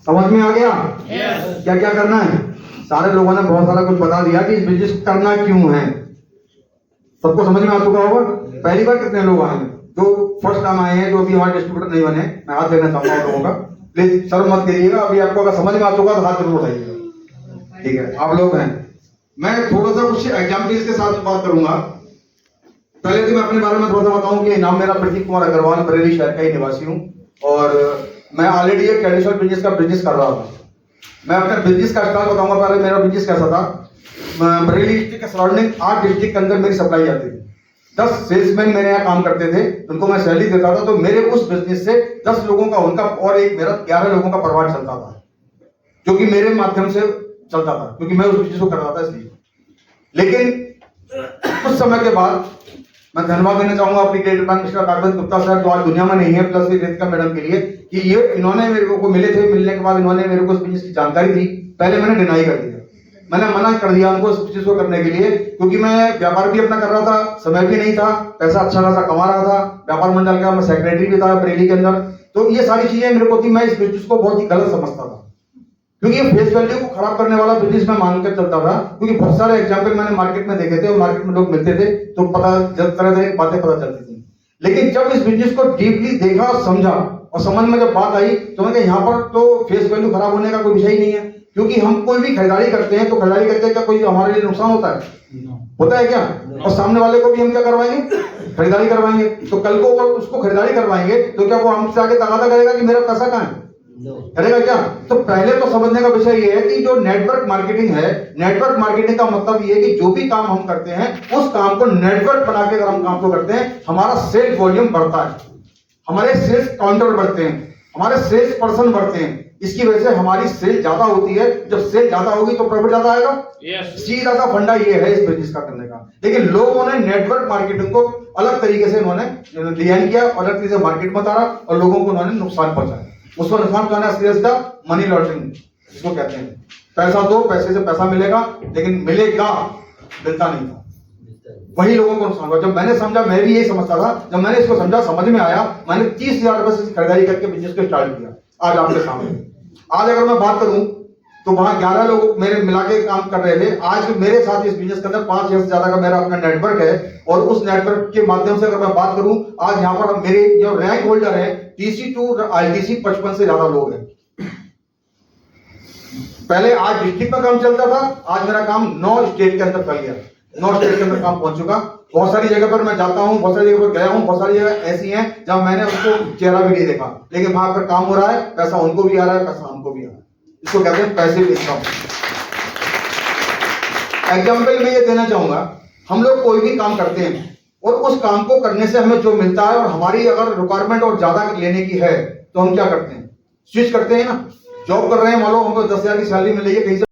समझ में आ गया? क्या क्या करना है? सारे लोगों ने बहुत सारा कुछ बता दिया कि इस बिजनेस करना क्यों है। सबको समझ में आ चुका होगा। पहली बार कितने लोग आए हैं? जो फर्स्ट टाइम आए हैं, जो अभी हमारे डिस्ट्रीब्यूटर नहीं बने, मैं हाथ देना चाहूंगा आप लोगों का। प्लीज शर्म मत करिएगा। अभी आपको अगर समझ में आ चुका तो हाथ जरूर उठाइएगा। ठीक है, आप लोग हैं। मैं थोड़ा सा कुछ एग्जाम्पल्स के साथ बात करूंगा। पहले तो मैं अपने बारे में थोड़ा सा बताऊं कि नाम मेरा प्रदीप कुमार अग्रवाल, बरेली शहर का ही निवासी हूं और मैं ऑलरेडी एक ट्रेडिशनल बिजनेस का बिजनेस कर रहा था। मैं अपने बिजनेस का स्टार्ट बताऊंगा। पहले मेरा बिजनेस कैसा था। बरेली डिस्ट्रिक्ट के सराउंडिंग 8 डिस्ट्रिक्ट के अंदर मेरी सप्लाई आती थी। 10 सेल्समैन मेरे यहाँ काम करते थे, उनको मैं सैलरी देता था। तो मेरे उस बिजनेस से 10 लोगों का, उनका और एक मेरा 11 लोगों का परिवार चलता था, जो कि मेरे माध्यम से चलता था, क्योंकि मैं उस बिजनेस को कर रहा था इसलिए। लेकिन कुछ समय के बाद मैं धन्यवाद देना चाहूंगा अपनी great plan mister carbon Gupta sir, जो आज दुनिया में नहीं है, प्लस रितिका मैडम के लिए, कि ये इन्होंने मेरे को मिले थे। मिलने के बाद इन्होंने मेरे को इस बिजनेस की जानकारी दी। पहले मैंने डिनाई कर दिया, मैंने मना कर दिया उनको इस चीज को करने के लिए, क्योंकि मैं व्यापार भी अपना कर रहा था, समय भी नहीं था, पैसा अच्छा खासा कमा रहा था, व्यापार मंडल का मैं सेक्रेटरी भी था बरेली के अंदर। तो ये सारी चीजें मेरे को थी। मैं इस बिजनेस को बहुत ही गलत समझता था, क्योंकि ये फेस वैल्यू को खराब करने वाला बिजनेस मैं मानकर चलता था। क्योंकि बहुत सारे एग्जाम्पल मैंने मार्केट में देखे थे और मार्केट में लोग मिलते थे तो पता तरह तरह की बातें पता चलती थी। लेकिन जब इस बिजनेस को डीपली देखा और समझा और समझ में जब बात आई तो मैं यहाँ पर तो फेस वैल्यू खराब होने का कोई विषय ही नहीं है। क्योंकि हम कोई भी खरीदारी करते हैं तो खरीदारी करके क्या कोई हमारे लिए नुकसान होता है? होता है क्या? और सामने वाले को भी हम क्या करवाएंगे? खरीदारी करवाएंगे। तो कल को उसको खरीदारी करवाएंगे तो क्या वो हमसे आगे तगादा करेगा कि मेरा पैसा कहाँ है? करेगा क्या? तो पहले तो समझने का विषय ये है कि जो नेटवर्क मार्केटिंग है, नेटवर्क मार्केटिंग का मतलब ये है कि जो भी काम हम करते हैं उस काम को नेटवर्क बना के अगर हम काम को करते हैं, हमारा सेल्स वॉल्यूम बढ़ता है, हमारे सेल्स काउंटर बढ़ते हैं, हमारे सेल्स पर्सन बढ़ते हैं। इसकी वजह से हमारी सेल ज्यादा होती है। जब सेल ज्यादा होगी तो प्रॉफिट ज्यादा आएगा। सीधा सा फंडा ये है इस बिजनेस का करने का। लेकिन लोगों ने नेटवर्क मार्केटिंग को अलग तरीके से उन्होंने डिजाइन किया, अलग तरीके से मार्केट में उतारा और लोगों को उन्होंने नुकसान पहुंचाया। उसको नुकसान पहुंचाना सीधा मनी लॉन्ड्रिंग इसको कहते हैं। पैसा दो, पैसे से पैसा मिलेगा, लेकिन मिलेगा, मिलता नहीं था। वही लोगों को नुकसान हुआ। जब मैंने समझा, मैं भी यही समझता था, जब मैंने इसको समझा, समझ में आया, मैंने 30,000 रुपए से खरीदारी करके बिजनेस को स्टार्ट किया। आज आपके सामने, आज अगर मैं बात करूं तो वहां 11 लोग मेरे मिला के काम कर रहे थे। आज मेरे साथ इस बिजनेस के अंदर 5,000 से ज्यादा का मेरा अपना नेटवर्क है और उस नेटवर्क के माध्यम से अगर मैं बात करूं, आज यहाँ पर मेरे जो रैंक होल्डर है TC टू ITC 55 से ज्यादा लोग हैं। पहले आज डिस्ट्रिक्ट में काम चलता था, आज मेरा काम 9 स्टेट के अंदर फैल गया। 9 स्टेट के अंदर काम पहुंच चुका। बहुत सारी जगह पर मैं जाता हूं, बहुत सारी जगह पर गया हूं, बहुत सारी जगह ऐसी हैं जहां मैंने उसको चेहरा भी नहीं देखा, लेकिन वहां पर काम हो रहा है, पैसा उनको भी आ रहा है, पैसा हमको भी आ रहा है। इसको कहते हैं पैसिव इनकम। एग्जाम्पल मैं ये देना चाहूंगा, हम लोग कोई भी काम करते हैं और उस काम को करने से हमें जो मिलता है और हमारी अगर रिक्वायरमेंट और ज्यादा लेने की है तो हम क्या करते हैं? स्विच करते हैं ना। जॉब कर रहे हैं, मान लो हमको 10,000 की सैलरी मिलेगी, कहीं से